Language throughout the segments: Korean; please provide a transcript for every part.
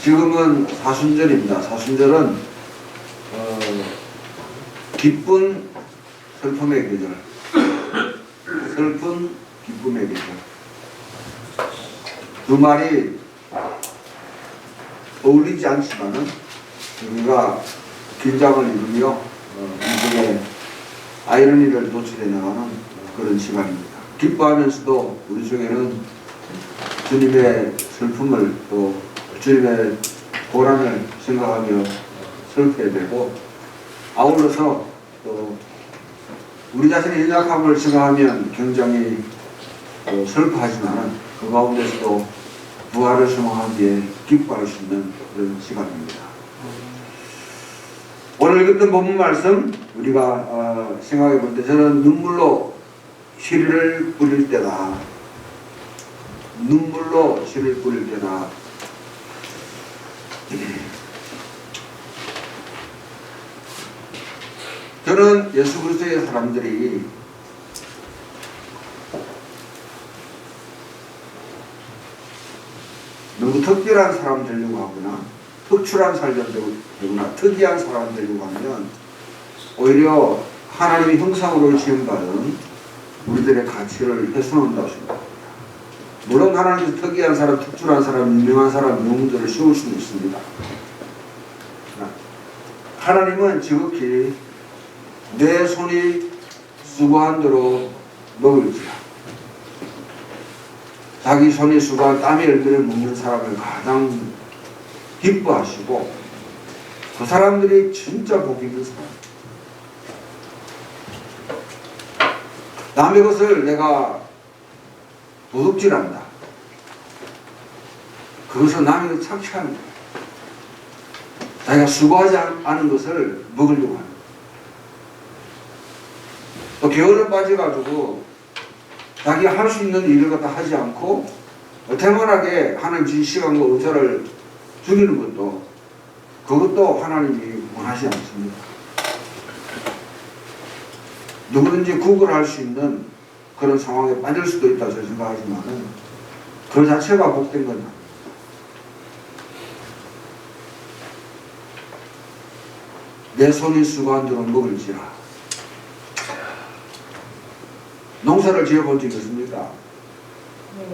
지금은 사순절입니다. 사순절은 기쁜 슬픔의 계절, 슬픈 기쁨의 계절. 두 말이 어울리지 않지만은 우리가 긴장을 이루며 이중에 아이러니를 노출해 나가는 그런 시간입니다. 기뻐하면서도 우리 중에는 주님의 슬픔을 또 주님의 고난을 생각하며 슬퍼야 되고, 아울러서 또 우리 자신의 연약함을 생각하면 굉장히 슬퍼하지만 그 가운데서도 부활을 소망한 뒤에 기뻐할 수 있는 그런 시간입니다. 오늘 읽었던 본문 말씀 우리가 생각해 볼 때, 저는 눈물로 씨를 뿌릴 때다. 눈물로 씨를 뿌릴 때다. 저는 예수 그리스도의 사람들이 너무 특별한 사람 되려고 하거나 특출한 사람 되거나 특이한 사람 되려고 하면 오히려 하나님의 형상으로 지음받은 우리들의 가치를 훼손한다고 생각합니다. 물론 하나님께서 특이한 사람, 특출한 사람, 유명한 사람, 영웅들을 씌울 수는 있습니다. 하나님은 지극히 내 손이 수고한 대로 먹을지라. 자기 손이 수고한 땀의 열매를 먹는 사람을 가장 기뻐하시고, 그 사람들이 진짜 복 있는 사람. 남의 것을 내가 도둑질한다. 그것은 남의 것 착취하는 거야. 자기가 수고하지 않은 것을 먹으려고 하는 거야. 또 게으름에 빠져가지고 자기가 할 수 있는 일을 갖다 하지 않고 태만하게 하나님 주신 시간과 의사를 죽이는 것도, 그것도 하나님이 원하지 않습니다. 누구든지 구걸할 수 있는 그런 상황에 빠질 수도 있다고 생각하지만 그 자체가 복된 건 아닙니다. 내 손이 수고한 대로 먹을지라. 농사를 지어본 적이 있습니까? 네.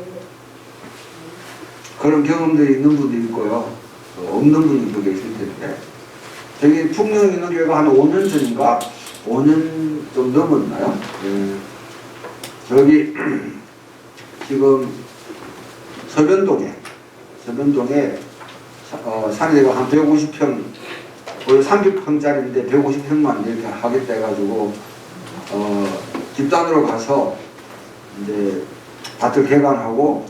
그런 경험들이 있는 분도 있고요, 없는 분들도 계실 텐데, 저기 풍령 있는 교회가 한 5년 전인가 5년 좀 넘었나요? 네. 저기 지금 서변동에 산에가 한 150평, 원래 30평짜리인데 150평만 이렇게 하겠다 해가지고 집단으로 가서 이제 밭을 개간하고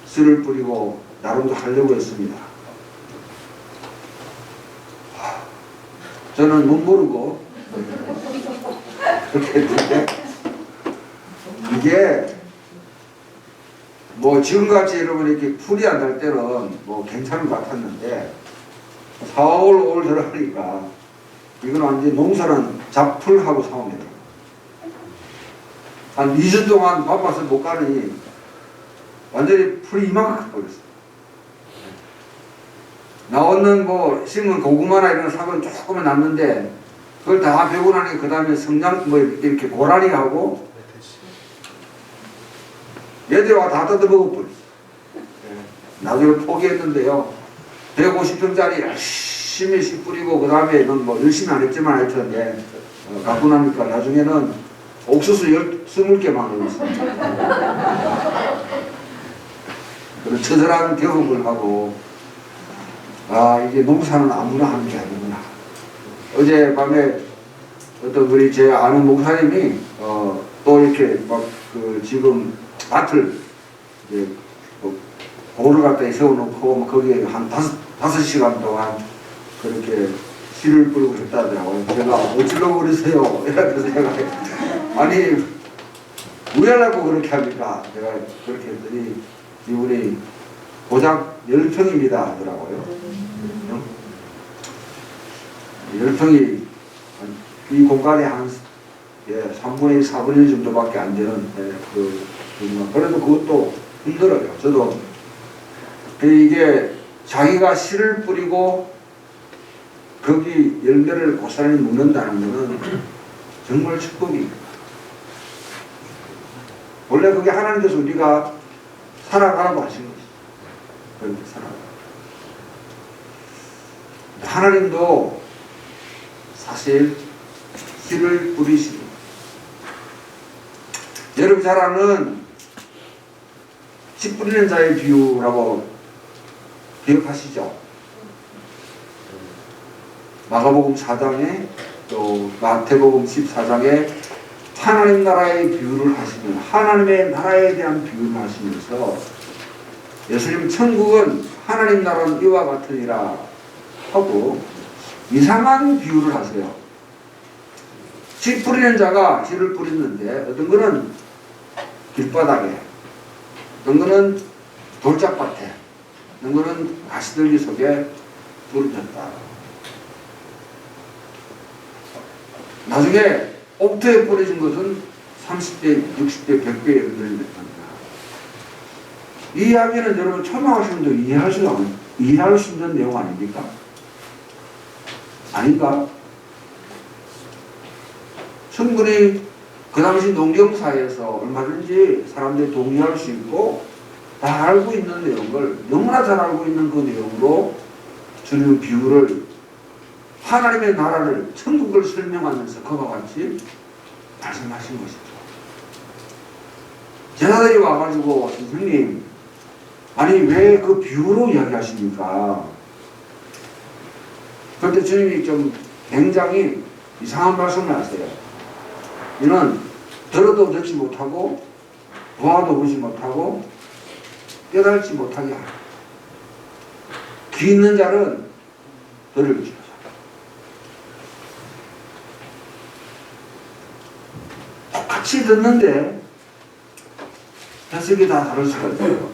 씨를 뿌리고 나름도 하려고 했습니다. 저는 못 모르고 그렇게 했는데, 이게 뭐 지금같이 여러분 이렇게 풀이 안 날 때는 뭐 괜찮은 것 같았는데 4월 5월 들어가니까 이건 완전 농사는 잡풀하고 싸웁니다. 한 2주 동안 바빠서 못 가니 완전히 풀이 이만큼 버렸어요. 나오는 뭐 심은 고구마나 이런 사과는 조금은 났는데 그걸 다 베고 나니 그 다음에 성장 뭐 이렇게 고라니 하고 얘들이 와 다 뜯어먹어버렸어요. 나중에 포기했는데요, 150평짜리 열심히 씨 뿌리고 그 다음에 뭐 열심히 안 했지만 하여튼 갖고 나니까 나중에는 옥수수 20개만 넣었습니다. 그런 처절한 경험을 하고, 이게 농사는 아무나 하는 게 아니구나. 어젯밤에 어떤 우리 제 아는 목사님이 또 이렇게 막 지금 밭을 이제 고를 갖다 세워놓고 거기에 한 5시간 동안 그렇게 씨를 뿌리고 있다더라고요. 제가 어찌려고 그러세요? 이러면서 제가 아니 왜 하려고 그렇게 합니까? 제가 그렇게 했더니 이분이 고작 10평입니다 하더라고요. 10평이 이 공간에 한 3분의 1, 4분의 1 정도밖에 안 되는 그래도 그것도 힘들어요. 저도 이게 자기가 씨를 뿌리고 거기 열매를 고스란히 묻는다는 것은 정말 축복입니다. 원래 그게 하나님께서 우리가 살아가라고 하신 것이죠. 그렇게 살아가. 하나님도 사실 씨를 뿌리시고, 여러분 잘 아는 씨 뿌리는 자의 비유라고 기억하시죠? 마가복음 4장에 또 마태복음 14장에 하나님 나라의 비유를 하시면, 하나님의 나라에 대한 비유를 하시면서 예수님 천국은 하나님 나라는 이와 같으니라 하고 이상한 비유를 하세요. 씨 뿌리는 자가 씨를 뿌리는데 어떤 거는 길바닥에, 어떤 거는 돌짝밭에, 어떤 거는 가시들기 속에 뿌려졌다. 나중에 옥토에 뿌려진 것은 30배, 60배, 100배의 열매를 맺는다. 이 이야기는 여러분 초등학생도 이해할 수 있는 내용 아닙니까? 아닌가? 충분히 그 당시 농경사에서 얼마든지 사람들이 동의할 수 있고 다 알고 있는 내용을, 너무나 잘 알고 있는 그 내용으로 주님 비유를, 하나님의 나라를, 천국을 설명하면서 그와 같이 말씀하신 것이죠. 제자들이 와가지고 선생님, 아니 왜 그 비유로 이야기하십니까? 그때 주님이 좀 굉장히 이상한 말씀을 하세요. 이는 들어도 듣지 못하고 보아도 보지 못하고 깨달지 못하게 하라. 귀 있는 자는 들을지어다. 똑같이 듣는데 해석이 다 다를 수가 있어요.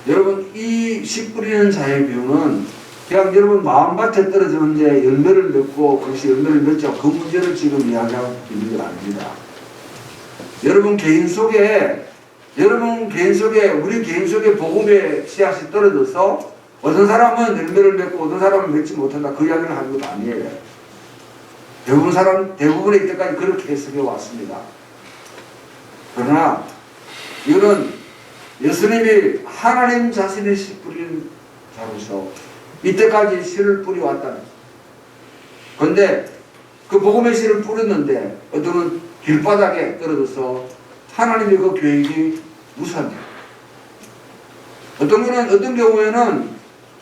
여러분, 이 씨 뿌리는 자의 비유는 그냥 여러분 마음밭에 떨어지는데 열매를 맺고 그것이 열매를 맺죠. 그 문제를 지금 이야기하고 있는 건 아닙니다. 여러분 개인 속에 우리 개인 속에 복음의 씨앗이 떨어져서 어떤 사람은 열매를 맺고 어떤 사람은 맺지 못한다, 그 이야기를 하는 것도 아니에요. 대부분의 이때까지 그렇게 해석해 왔습니다. 그러나 이거는 예수님이 하나님 자신의 씨 뿌리는 자로서 이때까지 씨를 뿌려왔다는. 그런데 그 복음의 씨를 뿌렸는데 어떤 길바닥에 떨어져서 하나님의 그 계획이 무산돼요. 어떤 경우에는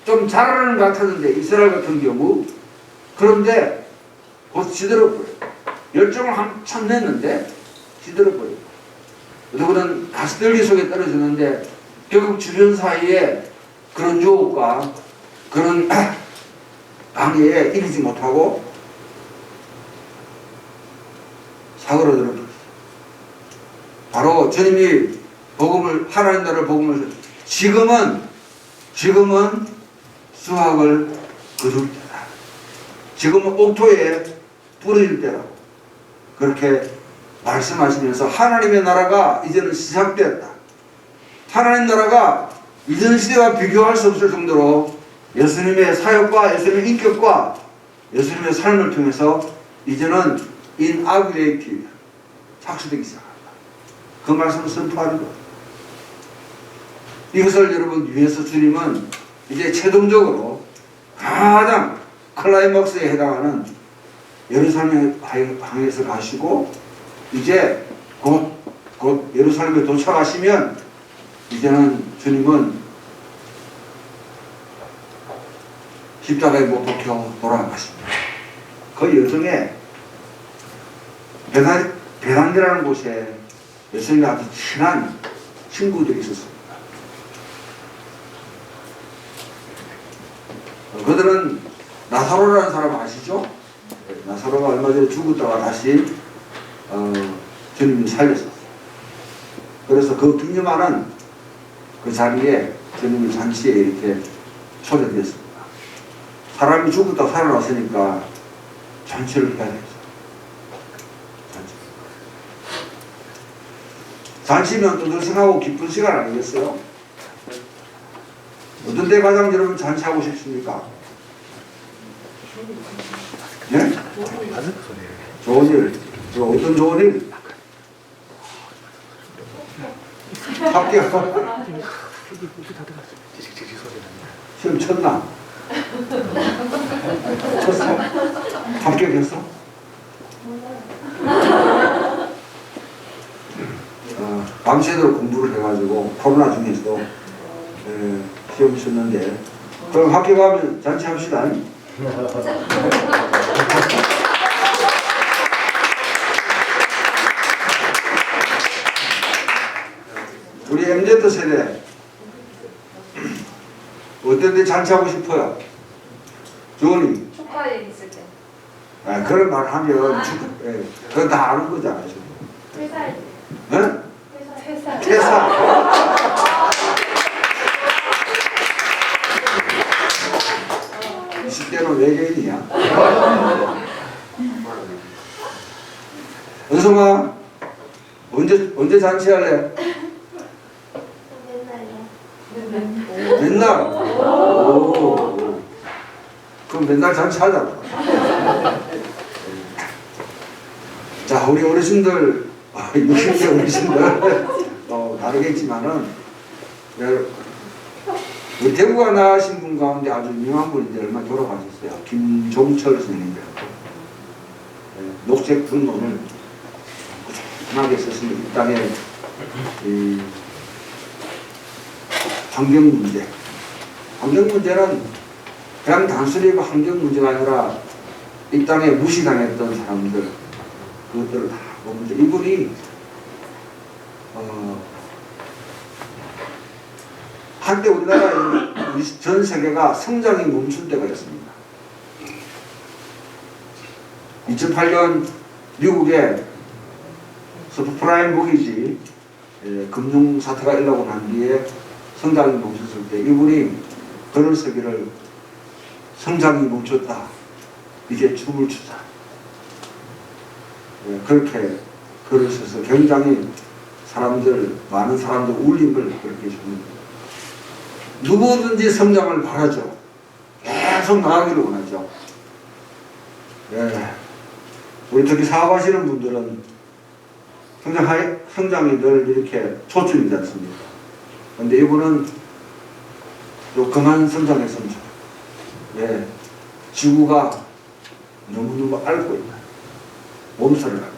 좀 잘하는 것 같았는데, 이스라엘 같은 경우, 그런데 곧 시들어버려요. 열정을 한참 냈는데 시들어버려요. 어떤 거는 가시들기 속에 떨어지는데 결국 주변 사이에 그런 유혹과 그런 방해에 이기지 못하고 사그러들어버렸어요. 바로 주님이 하나님 나라를 복음을, 지금은 수확을 거둘 때다. 지금은 옥토에 뿌릴 때라고 그렇게 말씀하시면서 하나님의 나라가 이제는 시작되었다. 하나님 나라가 이전 시대와 비교할 수 없을 정도로 예수님의 사역과 예수님의 인격과 예수님의 삶을 통해서 이제는 인아그레이티브, 착수되기 시작한다. 그 말씀을 선포하는 것. 이것을 여러분 위해서 주님은 이제 최종적으로 가장 클라이막스에 해당하는 예루살렘 향해서 가시고, 이제 곧 예루살렘에 도착하시면 이제는 주님은 십자가에 못 박혀 돌아가십니다. 그 여정에 베단이라는 곳에 예수님과 아주 친한 친구들이 있었습니다. 그들은 나사로라는 사람 아시죠? 나사로가 얼마 전에 죽었다가 다시 주님이 살렸었어요. 그래서 그 기념하는 그 자리에 주님이 잔치에 이렇게 초대됐습니다. 사람이 죽었다 살아났으니까 잔치를 해야 되죠. 잔치면 또 늘성하고 기쁜 시간 아니겠어요? 어떤 데 가장 여러분 잔치하고 싶습니까? 네? 좋은 일. 어떤 좋은 일? 합격. 시험 쳤나? 쳤어? 합격했어? 밤새도록 공부를 해가지고 코로나 중에서도 시험 쳤는데, 그럼 합격하면 잔치합시다. 우리 MZ 세대 어떤 데 잔치하고 싶어요? 주원이. 축하일 있을 때. 그런 말 하면 그건 다 아는 거잖아요. 회사일 네? 때. 회사. 퇴사. 20대는 외계인이야. 은성아, 언제 잔치할래? 맨날요. 맨날? 오. 그럼 맨날 잔치하자. 자, 우리 어르신들, 60대 어르신들, 다르겠지만은, 우리 대구가 나신 분 가운데 아주 유명한 분인데 얼마 돌아가셨어요. 김종철 선생님들. 녹색 분론을 꾸준하게 썼습니다. 이 땅에 환경 문제. 환경 문제는 그냥 단순히 환경 문제가 아니라 이 땅에 무시당했던 사람들, 그것들을 다 보면서 이분이 한때 우리나라 전 세계가 성장이 멈춘 때가 있습니다. 2008년 미국의 서브프라임 모기지 금융 사태가 일어나고 난 뒤에 성장이 멈췄을 때 이분이 글을 쓰기를 성장이 멈췄다. 이제 춤을 추자. 그렇게 글을 써서 굉장히 많은 사람들 울림을 그렇게 줍니다. 누구든지 성장을 바라죠. 계속 나가기를 원하죠. 우리 특히 사업하시는 분들은 성장이 늘 이렇게 초점이지 않습니까? 그런데 이분은 또 그만 성장했으면 좋겠어요. 지구가 너무너무 앓고 있다. 몸살을 앓고.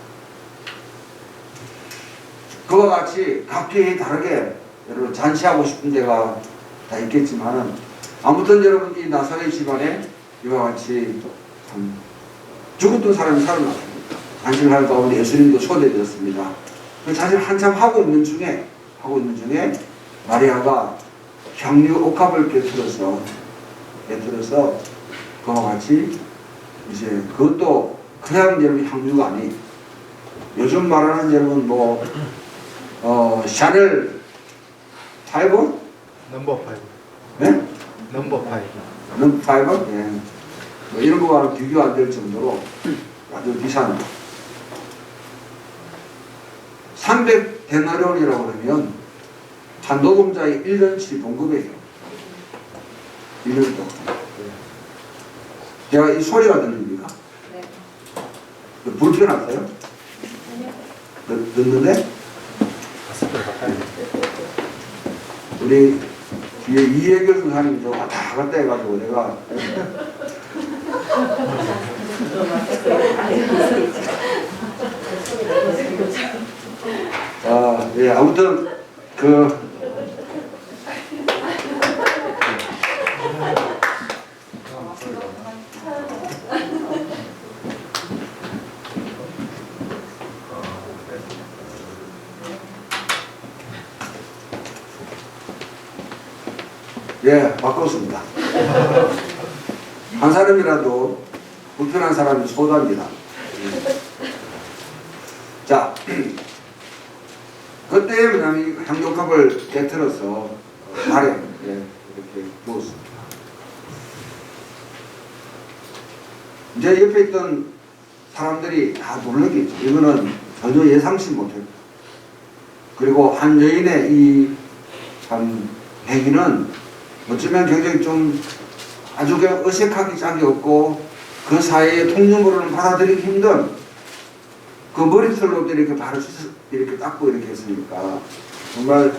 그와 같이 각기 다르게 여러분 잔치하고 싶은 데가 다 있겠지만은 아무튼 여러분 이 나사렛 집안에 이와 같이 참 죽었던 사람이 살아났습니다. 잔치를 할 가운데 예수님도 초대되었습니다. 그 잔치를 한참 하고 있는 중에 마리아가 향유 옥합을 깨뜨려서 그와 같이 이제 그것도 그냥 여러분 향유가 아니 요즘 말하는 여러분 샤넬 5? 넘버 5. 네? 넘버 5. 넘버 5? 예. 이런 거와는 비교 안 될 정도로 아주 비싼 300데나리온이라고 하면 한 노동자의 1년치 봉급이에요. 1년 동안. 제가 이 소리가 들립니까? 네. 불편하세요? 아니요. 듣는데? 우리 뒤에 이해결 선생님이 저 왔다 갔다 해가지고 내가 아무튼 바꿨습니다. 한 사람이라도 불편한 사람이 소답니다. 자, 그때 뭐냐면 향유컵을 깨뜨려서 발에 이렇게 부었습니다. 이제 옆에 있던 사람들이 다 놀라겠죠. 이거는 전혀 예상치 못했고, 그리고 한 여인의 이 참 행위는 어쩌면 굉장히 좀 아주 그냥 어색하기 짝이 없고 그 사회의 통념으로는 받아들이기 힘든 그 머리털로 이렇게 발을 이렇게 닦고 이렇게 했으니까 정말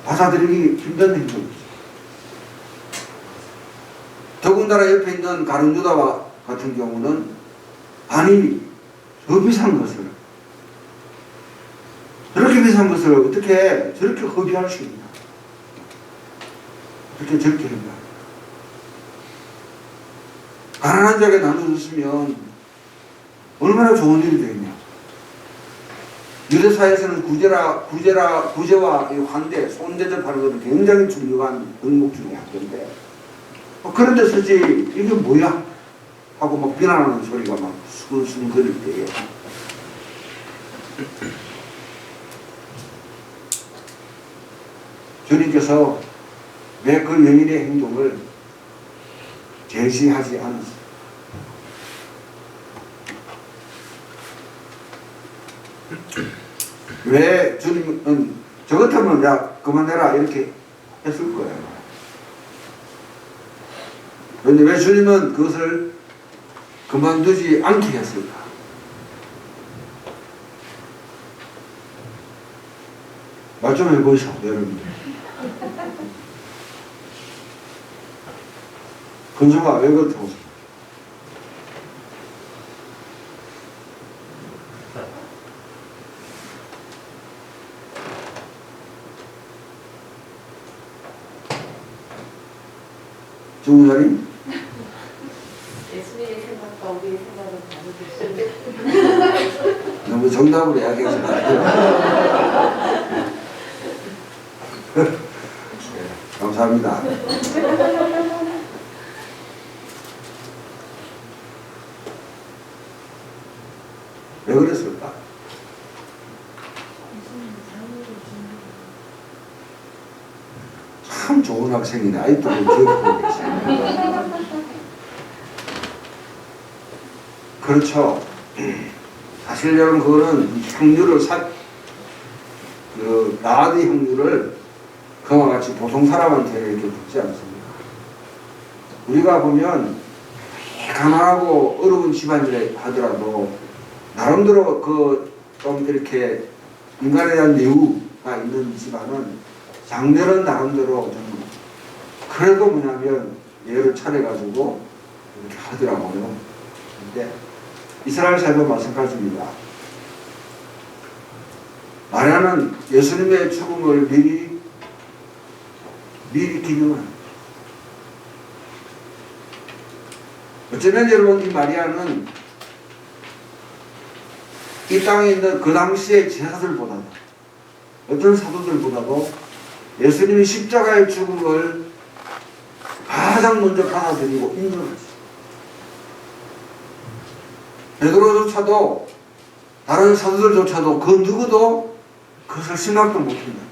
받아들이기 힘든 행동이죠. 더군다나 옆에 있는 가룟유다와 같은 경우는 아니 저 비싼 것을 저렇게 비싼 것을 어떻게 저렇게 허비할 수 있냐, 어떻게 저렇게 한다. 가난한 자에게 나눠줬으면 얼마나 좋은 일이 되겠냐. 유대사에서는 구제와 환대, 손대접하는 것은 굉장히 중요한 덕목 중에 한 건데 그런데 서지 이게 뭐야 하고 막 비난하는 소리가 막 수근수근 거릴 때에 주님께서 왜 그 여인의 행동을 제시하지 않았어요. 왜 주님은 저 같으면 야 그만해라 이렇게 했을 거예요. 그런데 왜 주님은 그것을 그만두지 않게 했을까? 말 좀 해보시오, 여러분들. 근수가 왜 그렇다고 생각해요? 주무사님? 예수님의 생각과 우리의 생각은 다르듯이 너무 정답으로 이야기하지 마세요. 감사합니다. 왜 그랬을까? 참 좋은 학생이네. 아직도 기억하고 계시네. 그렇죠. 사실 여러분 그거는 확률을 나의 확률을 그와 같이 보통 사람한테 이렇게 붙지 않습니다. 우리가 보면 가난하고 어려운 집안이라 하더라도 나름대로 좀 이렇게 인간에 대한 여유가 있는 집안은 장례는 나름대로 좀 그래도 뭐냐면 예를 차려가지고 이렇게 하더라고요. 근데 이스라엘 사회도 마찬가지입니다. 마리아는 예수님의 죽음을 미리 기념합니다. 어쩌면 여러분 이 마리아는 이 땅에 있는 그 당시의 제사들보다도 어떤 사도들보다도 예수님의 십자가의 죽음을 가장 먼저 받아들이고 인정하죠. 베드로조차도 다른 사도들조차도 그 누구도 그것을 생각도 못합니다.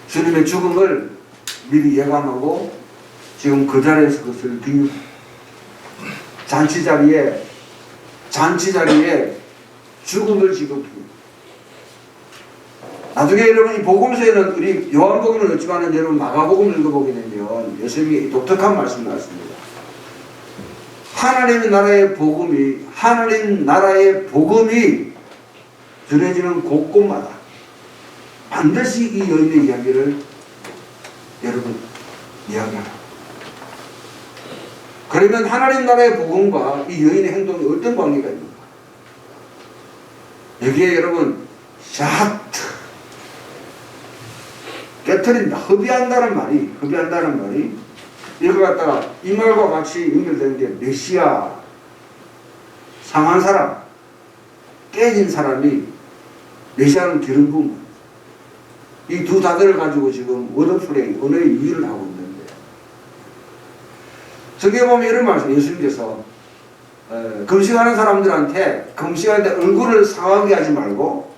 주님의 죽음을 미리 예감하고 지금 그 자리에서 그것을 잔치 자리에 죽음을 지급합니다. 나중에 여러분 이 복음서에는 우리 요한복음은 없지만 여러분 마가복음을 읽어보게 되면 예수님이 독특한 말씀을 하십니다. 하나님 나라의 복음이 전해지는 곳곳마다 반드시 이 여인의 이야기를 여러분 이야기합니다. 그러면 하나님 나라의 복음과 이 여인의 행동이 어떤 관계가 있는가? 여기에 여러분 샤트 깨트린다, 허비한다는 말이 이거 갖다가 이 말과 같이 연결되는 게 메시아, 상한 사람, 깨진 사람이 메시아는 기름 부은 거예요. 이 두 단어를 가지고 지금 워드플레이, 언어의 유희를 하고 있는데 저기에 보면 이런 말씀, 예수님께서 금식하는 사람들한테 금식할 때 얼굴을 상하게 하지 말고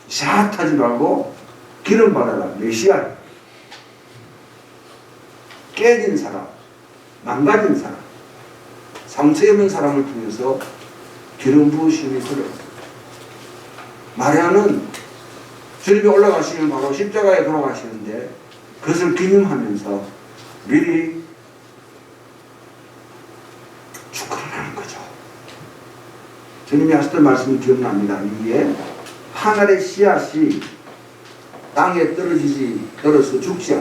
샷하지 말고 기름 바라라. 메시아, 깨진 사람, 망가진 사람, 상처 입은 사람을 통해서 기름 부으심이 들어요. 마리아는 주님이 올라가시면 바로 십자가에 돌아가시는데 그것을 기념하면서 미리 축하를 하는 거죠. 주님이 하셨던 말씀이 기억납니다. 이게 하늘의 씨앗이 땅에 떨어서 죽지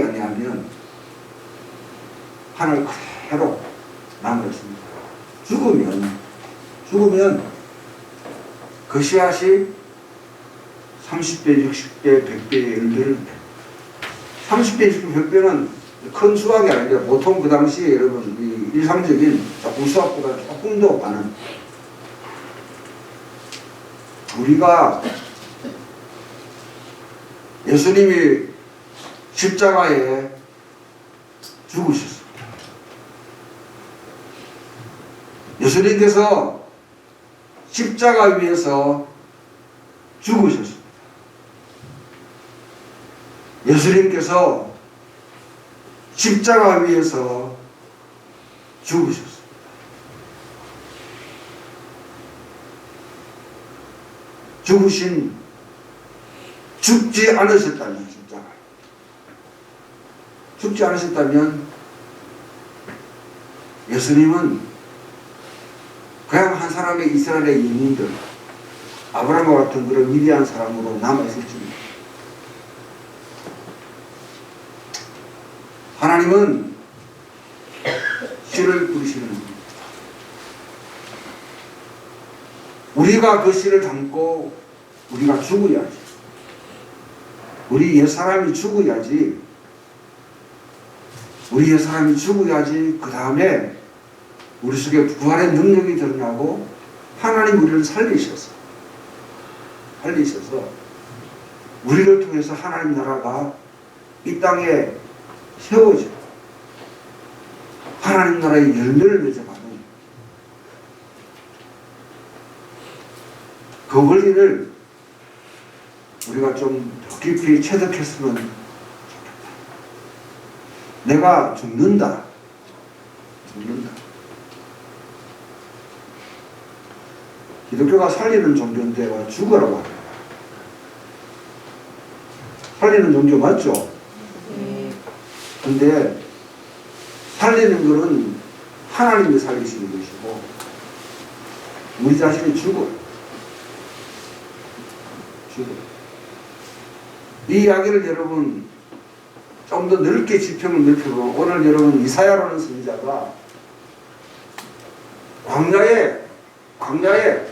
아니하면 하늘 그대로 남았습니다. 죽으면 그 씨앗이 30배, 60배, 100배, 10배를 30배, 60배, 100배는 큰 수학이 아니라 보통 그 당시에 여러분 이 일상적인 우수학보다 조금 더 많은, 우리가 예수님이 십자가에 죽으셨습니다. 예수님께서 십자가 위에서 죽으셨습니다. 예수님께서 십자가 위에서 죽으셨습니다. 죽지 않으셨다면, 죽지 않으셨다면 예수님은 그냥 한 사람의 이스라엘의 영웅들, 아브라함과 같은 그런 위대한 사람으로 남아있을지입니다. 하나님은 씨를 뿌리시는 겁니다. 우리가 그 씨를 담고 우리가 죽어야지. 우리 옛사람이 죽어야지. 그 다음에 우리 속에 부활의 능력이 드러나고 하나님 우리를 살리셔서 우리를 통해서 하나님 나라가 이 땅에 세워져 하나님 나라의 열매를 맺어가는 그 원리를 우리가 좀 더 깊이 체득했으면 좋겠다. 내가 죽는다. 기독교가 살리는 종교인데 와 죽으라고 합니다. 살리는 종교 맞죠? 근데 살리는 것은 하나님이 살리시는 것이고 우리 자신이 죽어요. 이 이야기를 여러분 좀 더 넓게 지평을 넓혀보면, 오늘 여러분 이사야라는 선지자가 광야에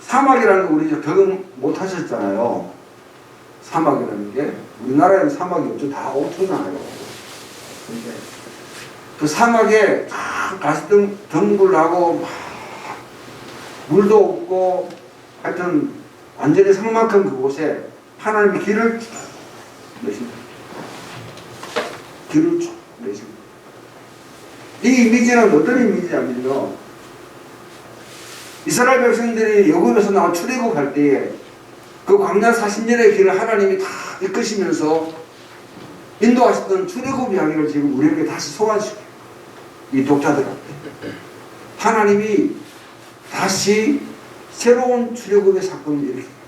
사막이라는 거 우리 경험 못 하셨잖아요. 사막이라는 게 우리나라에는 사막이 없죠. 다 엄청나요. 근데 그 사막에 가시덤불하고 물도 없고 하여튼 완전히 삭막한 그곳에 하나님이 길을 내십니다. 이 이미지는 어떤 이미지냐면요, 이스라엘 백성들이 애굽에서 나와 출애굽할 때에 그 광야 40년의 길을 하나님이 다 이끄시면서 인도하셨던 출애굽 이야기를 지금 우리에게 다시 소환시켜요. 이 독자들한테 하나님이 다시 새로운 출애굽의 사건을 일으켜요.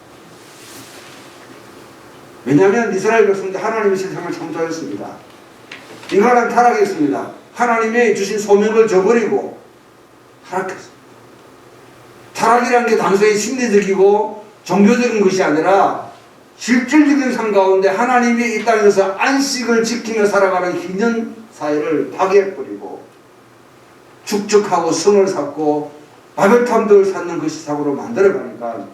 왜냐하면 이스라엘 백성들 하나님의 세상을 창조하였습니다. 인간은 타락했습니다. 하나님이 주신 소명을 저버리고 타락했습니다. 타락이라는 게 단순히 심리적이고 종교적인 것이 아니라 실질적인 삶 가운데 하나님이 이 땅에서 안식을 지키며 살아가는 희년 사회를 파괴해버리고 축적하고 성을 쌓고 바벨탑들을 쌓는 그 시상으로 만들어가니까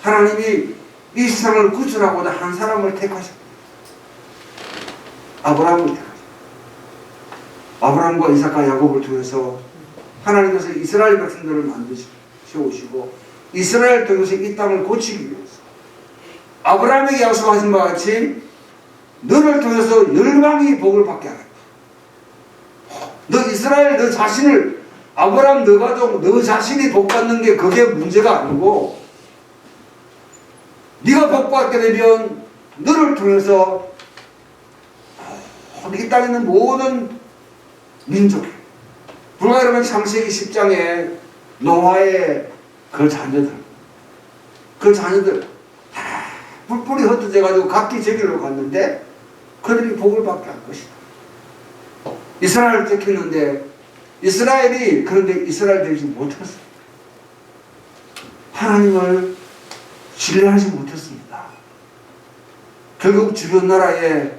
하나님이 이 세상을 구출하고자 한 사람을 택하셨다. 아브라함을 택하셨다. 아브라함과 이삭과 야곱을 통해서 하나님께서 이스라엘 백성들을 세우시고 이스라엘 통해서 이 땅을 고치기 위해서 아브라함에게 약속하신 바와 같이 너를 통해서 열방이 복을 받게 하겠다. 너 이스라엘 너 자신을, 아브라함 너 가족 너 자신이 복 받는 게 그게 문제가 아니고 네가 복 받게 되면 너를 통해서 이 땅에 있는 모든 민족, 불가여러분 창세기 10장에 노아의 그 자녀들 다 뿔뿔이 흩어져가지고 각기 저기로 갔는데 그들이 복을 받게 할 것이다. 이스라엘을 택했는데 이스라엘이 그런데 이스라엘 되지 못했어요. 하나님을 신뢰하지 못했습니다. 결국 주변 나라를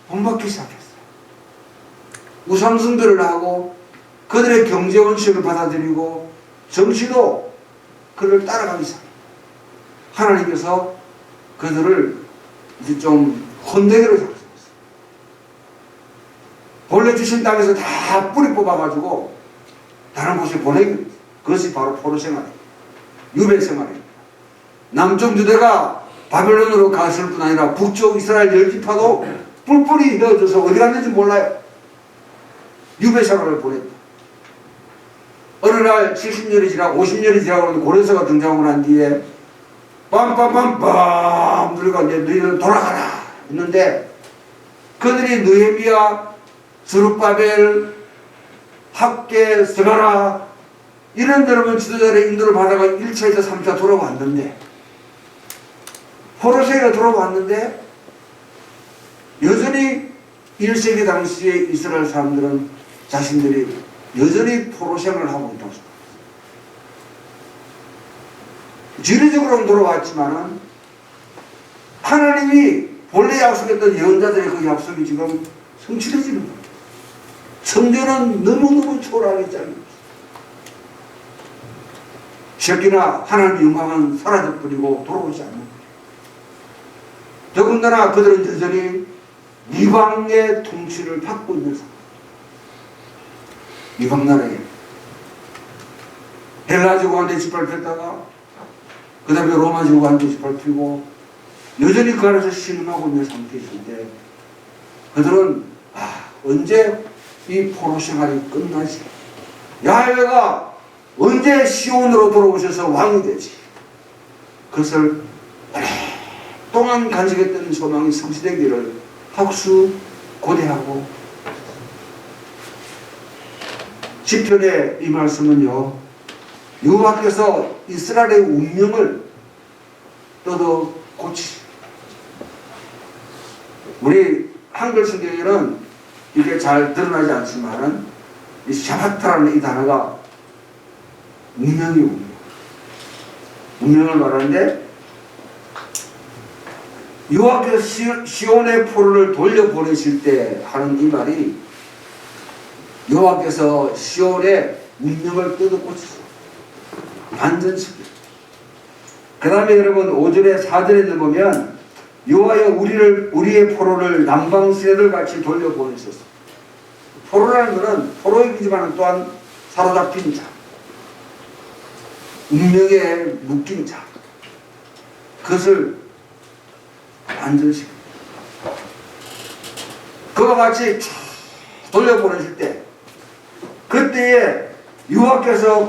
본받기 시작했어요. 우상숭배를 하고 그들의 경제 원칙을 받아들이고 정치도 그를 따라가기 시작해요. 하나님께서 그들을 이제 좀 혼내기로 잡으셨어요. 본래 주신 땅에서 다 뿌리 뽑아가지고 다른 곳에 보내기로 했어요. 그것이 바로 포로 생활이에요. 유배 생활입니다. 남쪽 유대가 바벨론으로 갔을 뿐 아니라 북쪽 이스라엘 10지파도 뿔뿔이 휘어져서 어디 갔는지 몰라요. 유배 생활을 보냈다. 어느 날 70년이 지나고 50년이 지나고 고레서가 등장하고 난 뒤에 빰빰빰빰 누리가 이제 너희는 돌아가라 했는데 그들이 느헤미야, 스룹바벨, 학계, 스가라 이런 데로만 지도자의 인도를 받아가 1차에서 3차 돌아왔는데 포로세가 돌아왔는데 여전히 1세기 당시에 이스라엘 사람들은 자신들이 여전히 포로 생활을 하고 있다고 생각합니다. 지리적으로는 돌아왔지만은 하나님이 본래 약속했던 예언자들의 그 약속이 지금 성취되지는 거예요. 성전은 너무너무 초라하게 잘립니다. 새끼나 하나님의 영광은 사라져버리고 돌아오지 않는 거예요. 더군다나 그들은 여전히 이방의 통치를 받고 있는 상황. 이방 나라에 헬라 제국한테 짓밟혔다가 그 다음에 로마 제국한테 짓밟히고 여전히 그 안에서 신음하고 있는 상태이신데 그들은 언제 이 포로 생활이 끝나지? 야훼가 언제 시온으로 돌아오셔서 왕이 되지? 그것을 오랫동안 간직했던 소망이 성취되기를 학수고대하고 시편의 이 말씀은요, 여호와께서 이스라엘의 운명을 뜯어 고치시. 우리 한글 성경에는 이게 잘 드러나지 않지만은 이 샤바타라는 이 단어가 운명이 운명을 말하는데 여호와께서 시온의 포로를 돌려보내실 때 하는 이 말이 여호와께서 시온의 운명을 뜯어고치소. 반전시켜. 그 다음에 여러분 5절에 4절에 보면 여호와여 우리의 포로를 남방 시내들 같이 돌려보내소서. 포로라는 것은 포로이기지만 또한 사로잡힌 자, 운명에 묶인 자, 그것을 반전시켜. 그와 같이 돌려보내실 때 그때에 여호와께서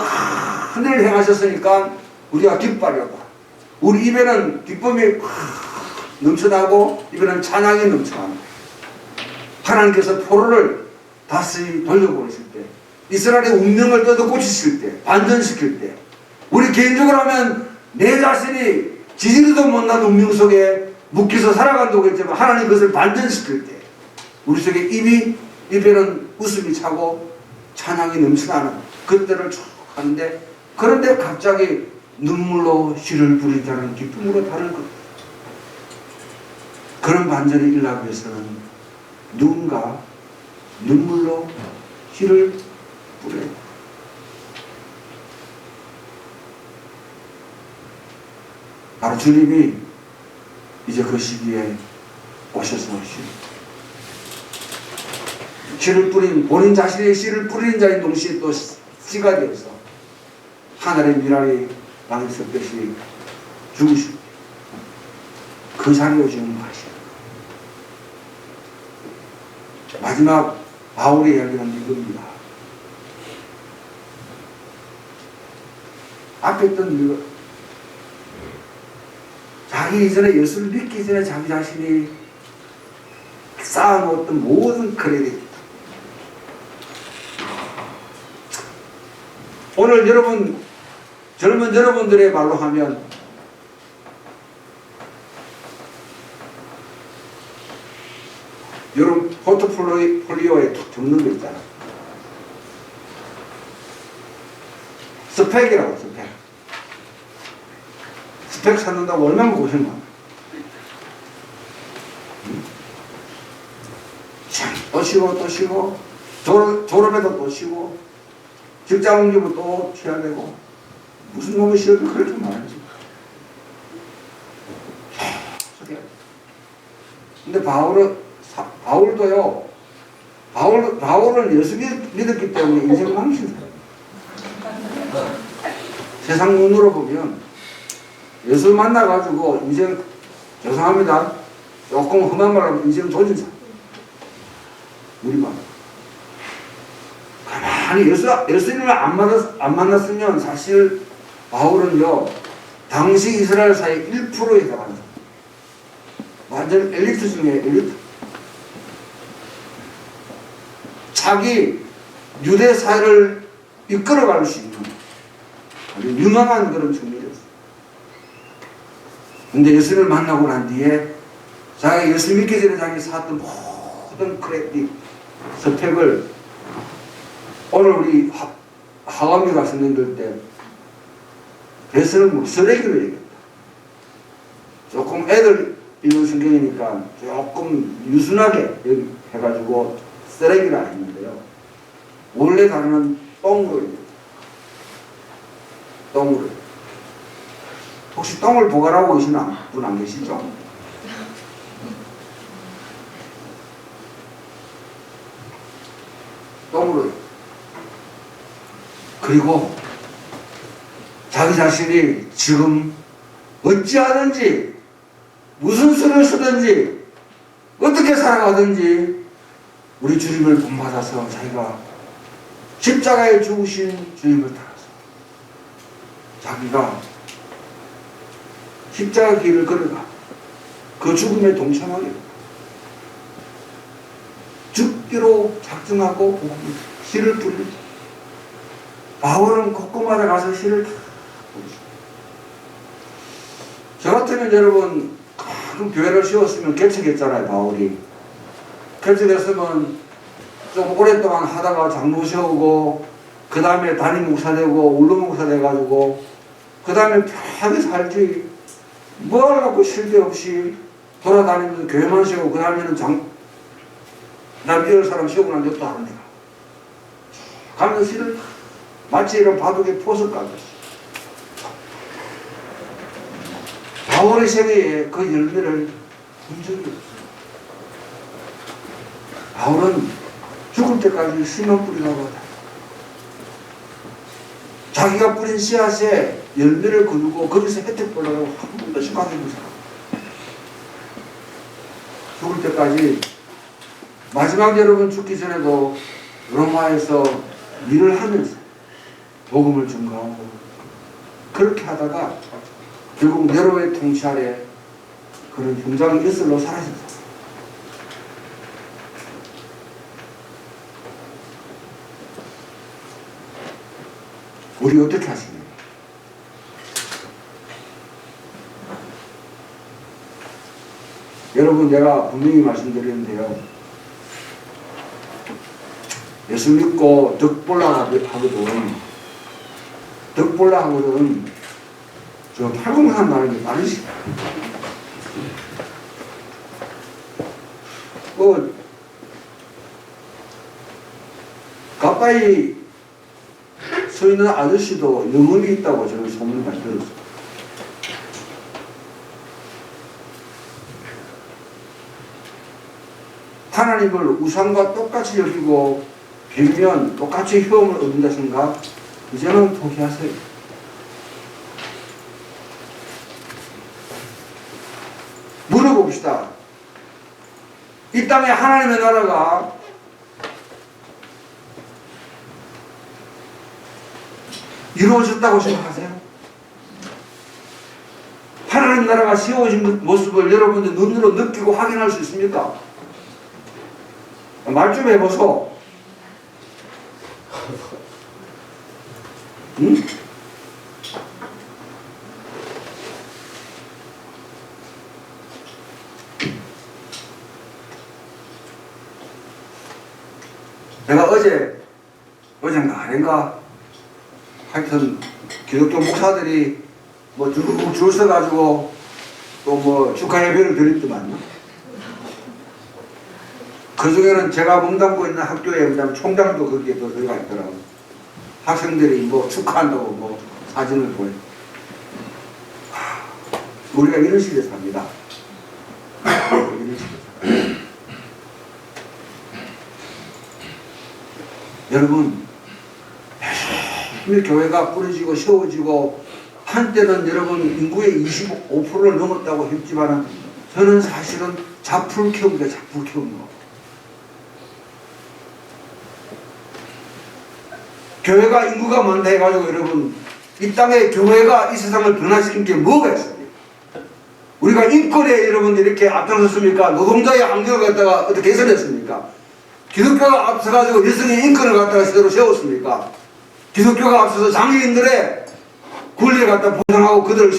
큰 일을 행하셨으니까 우리가 기뻐하려고. 우리 입에는 기쁨이 넘쳐나고 입에는 찬양이 넘쳐납니다. 하나님께서 포로를 다시 돌려보내실 때, 이스라엘의 운명을 뜯어 고치실 때, 반전시킬 때, 우리 개인적으로 하면 내 자신이 지지리도 못난 운명 속에 묶여서 살아간다고 했지만 하나님 그것을 반전시킬 때 우리 속에 입에는 웃음이 차고 찬양이 넘쳐나는 그때를 쭉 하는데, 그런데 갑자기 눈물로 씨를 뿌리자는 기쁨으로 다른 것. 그런 반전이 일어나기 위해서는 누군가 눈물로 씨를 뿌려야 돼. 바로 주님이 이제 그 시기에 오셔서 씨를 뿌린, 본인 자신의 씨를 뿌리는 자인 동시에 또 씨가 되어서 하늘의 미랄이 땅에 섞듯이 죽으시고 그 자리로 지금 가시고 마지막 바울의 이야기는 이겁니다. 앞에 있던 이거 자기 이전에 예수를 믿기 전에 자기 자신이 쌓아놓았던 모든 크레딧, 오늘 여러분 젊은 여러분들의 말로 하면 여러분 포트폴리오에 툭 적는 거 있잖아. 스펙이라고, 스펙. 스펙 찾는다고 얼마나 고생 많아. 또 쉬고 또 쉬고 졸업해도 또 쉬고 직장 옮기면 또 쉬어야 되고 무슨 놈의 시험이 그렇게 많은지. 근데 바울도요. 바울은 예수 믿었기 때문에 인생 망친 사람. 세상 눈으로 보면 예수 만나가지고 인생 죄송합니다. 조금 험한 말로 하면 인생 조진 사람. 우리만 가만히 예수님을 안 만났으면 사실 바울은요 당시 이스라엘 사회 1%에 해당하는 사람. 완전 엘리트 중에 엘리트. 자기 유대 사회를 이끌어갈 수 있는 아주 유망한 그런 청년이었어요. 근데 예수를 만나고 난 뒤에 자기 예수 믿기 전에 자기 쌓았던 모든 크레딧 스펙을 오늘 우리 하원교 학생들 때 배설물 쓰레기로 얘기했다. 조금 애들 읽는 성경이니까 조금 유순하게 여기 해가지고 쓰레기라 했는데요. 원래 단어는 똥을 똥을 혹시 똥을 보관하고 계시는 분 안 계시죠? 똥으로. 그리고 자기 자신이 지금 어찌하든지 무슨 수를 쓰든지 어떻게 살아가든지 우리 주님을 본받아서 자기가 십자가에 죽으신 주님을 따라서 자기가 십자가 길을 걸어가 그 죽음에 동참하게 죽기로 작정하고 씨를 뿌리죠. 바울은 곳곳마다 가서 씨를 다 뿌리죠. 저 같으면 여러분 큰 교회를 세웠으면 개척했잖아요. 바울이 개척했으면 좀 오랫동안 하다가 장로 세우고 그 다음에 담임 목사 되고 울로 목사 돼가지고 그 다음에 편하게 살지 뭘 갖고 쓸데없이 돌아다니면서 교회만 세우고 그 다음에는 남 이럴 사람 세우고 난 적도 안 돼요. 가면서 씨를 마치 이런 바둑에 포석 까듯이 바울의 생애에 그 열매를 본 적이 없어요. 바울은 죽을 때까지 씨만 뿌리라고 하다. 자기가 뿌린 씨앗에 열매를 거두고 거기서 혜택 보려고 한 번도 생각해 보세요. 죽을 때까지 마지막 여러분 죽기 전에도 로마에서 일을 하면서 복음을 증거하고 그렇게 하다가 결국 네로의 통치 아래 그런 흉장 일설로 사라졌어요. 우리 어떻게 하시나요? 여러분 내가 분명히 말씀드리는데요. 예수 믿고 덕볼라 하거든 저 팔공산 나는 게 빠르시. 가까이 서 있는 아저씨도 영혼이 있다고 저는 소문을 많이 들었어요. 하나님을 우상과 똑같이 여기고 빌면 똑같이 효험을 얻는다 생각 이제는 포기하세요. 물어봅시다. 이 땅에 하나님의 나라가 이루어졌다고 생각하세요? 하나님 나라가 세워진 모습을 여러분들 눈으로 느끼고 확인할 수 있습니까? 말 좀 해보소. 응? 내가 어젠가 아닌가 하여튼 기독교 목사들이 뭐 줄 서가지고 또 뭐 축하 예배를 드렸더만요. 그 중에는 제가 몸담고 있는 학교에 총장도 거기에 또 들어가 있더라고요. 학생들이 뭐 축하한다고 뭐 사진을 보내. 우리가 이런 시대에 삽니다. 이런 시대에. 여러분, 교회가 꾸려지고 세워지고 한때는 여러분 인구의 25%를 넘었다고 했지만 저는 사실은 잡풀 키운 게 잡풀 키운 거. 교회가 인구가 많다 해가지고 여러분 이 땅에 교회가 이 세상을 변화시킨 게 뭐가 있습니까? 우리가 인권에 여러분 이렇게 앞장섰습니까? 노동자의 환경을 갖다가 어떻게 개선했습니까? 기독교가 앞서가지고 여성의 인권을 갖다가 제대로 세웠습니까? 기독교가 앞서서 장애인들의 권리를 갖다 보장하고 그들을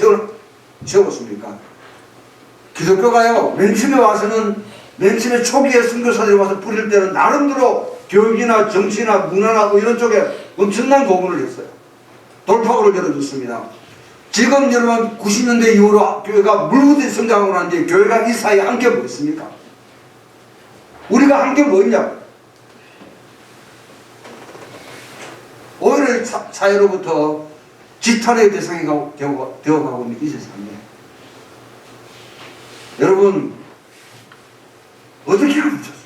세웠습니까? 기독교가요, 맨 처음에 와서는, 맨 처음에 초기에 선교사들이 와서 뿌릴 때는 나름대로 교육이나 정치나 문화나 뭐 이런 쪽에 엄청난 공헌을 했어요. 돌파구를 열어줬습니다. 지금 여러분 90년대 이후로 교회가 물부터 성장하고 난 뒤에 교회가 이 사이에 한 게 뭐 있습니까? 우리가 한 게 뭐냐? 오히려 사회로부터 지탄의 대상이 되어가고 있는 이 세상에 여러분 어떻게 하면 좋습니까?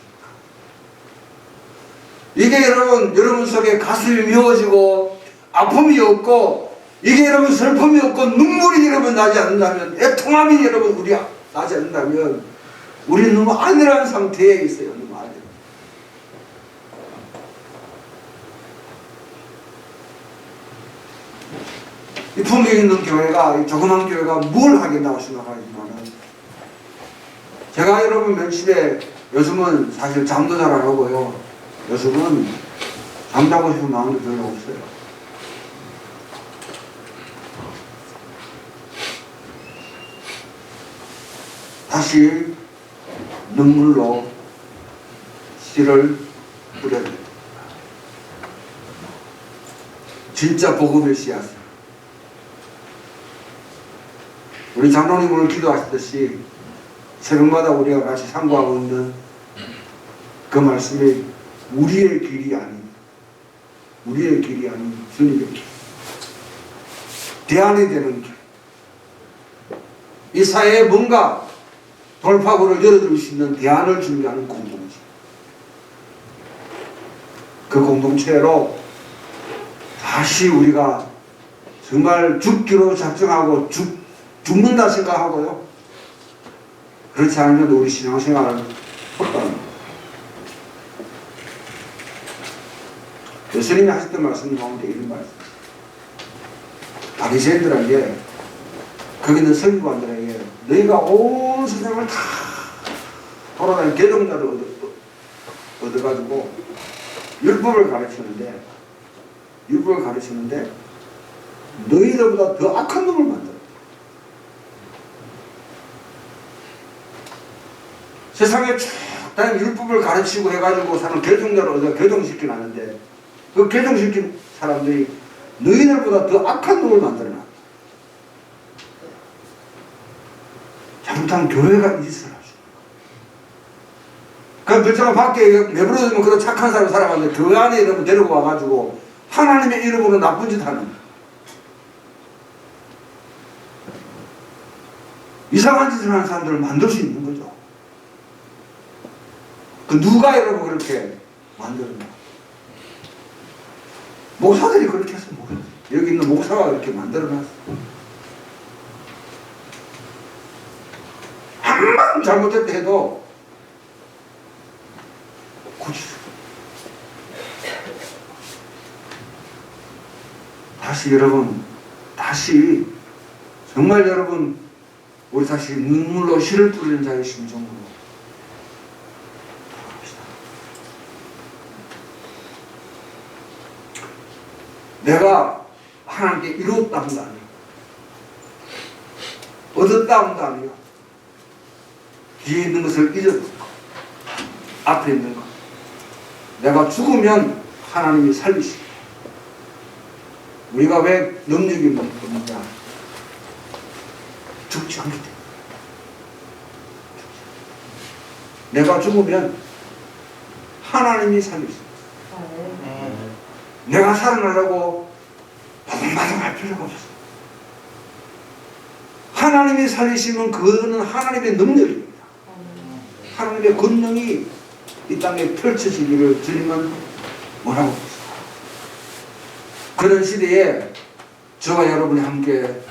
이게 여러분 속에 가슴이 미워지고 아픔이 없고 이게 여러분 슬픔이 없고 눈물이 여러분 나지 않는다면 애통함이 여러분 우리 나지 않는다면 우리는 너무 안일한 상태에 있어요. 너무 안일. 이 풍경 있는 교회가 이 조그만 교회가 뭘 하겠다고 생각하지만은 제가 여러분 맨집에 요즘은 사실 잠도 잘 안 오고요. 요즘은 잠자고 싶은 마음도 별로 없어요. 다시 눈물로 씨를 뿌려야 됩니다. 진짜 복음의 씨앗을. 우리 장로님 오늘 기도하셨듯이 새벽마다 우리가 같이 상고하고 있는 그 말씀이 우리의 길이 아닌 주님의 길, 대안이 되는 길, 이 사회에 뭔가 돌파구를 열어줄 수 있는 대안을 준비하는 공동체, 그 공동체로 다시 우리가 정말 죽기로 작정하고 죽는다 생각하고요. 그렇지 않으면 우리 신앙생활은 헛다릅니다. 예수님이 하셨던 말씀 가운데 이런 말씀. 바리새인들에게 거기 있는 서기관들에게 너희가 온 세상을 다 돌아다니는 계정자를 얻어가지고 율법을 가르치는데 너희들보다 더 악한 놈을 만들어. 세상에 쭉 다니는 율법을 가르치고 해가지고 사는 개종자를 얻어 개종시켜놨는데 그 개종시킨 사람들이 너희들보다 더 악한 놈을 만들어놔. 잘못하면 교회가 이 짓을 하죠. 그럼 별장은 밖에 내버려두면 그런 착한 사람 살아가는데 교회 안에 이러면 데리고 와가지고 하나님의 이름으로 나쁜 짓 하는 거야. 이상한 짓을 하는 사람들을 만들 수 있는 거죠. 그 누가 여러분 그렇게 만들었나? 목사들이 그렇게 해서 모르겠어요. 여기 있는 목사가 그렇게 만들어놨어. 한번 잘못했다 해도 고치죠. 다시 여러분, 정말 여러분, 우리 다시 눈물로 씨를 뿌리는 자의 심정으로 돌아갑시다. 내가 하나님께 이루었다 한다 아니요, 얻었다 한다 아니요, 뒤에 있는 것을 잊어버리고 앞에 있는 것, 내가 죽으면 하나님이 살리시고. 우리가 왜 능력이 없느냐? 죽지 않기 때문에. 내가 죽으면 하나님이 살리시고. 내가 살아나려고 바둥바둥할 필요가 없어. 하나님이 살리시면 그거는 하나님의 능력입니다. 하나님의 권능이 이 땅에 펼쳐지기를 주님은 뭐라고 했어요? 그런 시대에 저와 여러분이 함께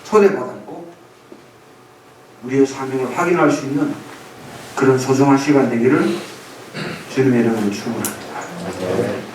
초대받았고 우리의 사명을 확인할 수 있는 그런 소중한 시간 되기를 주님의 이름으로 축원합니다.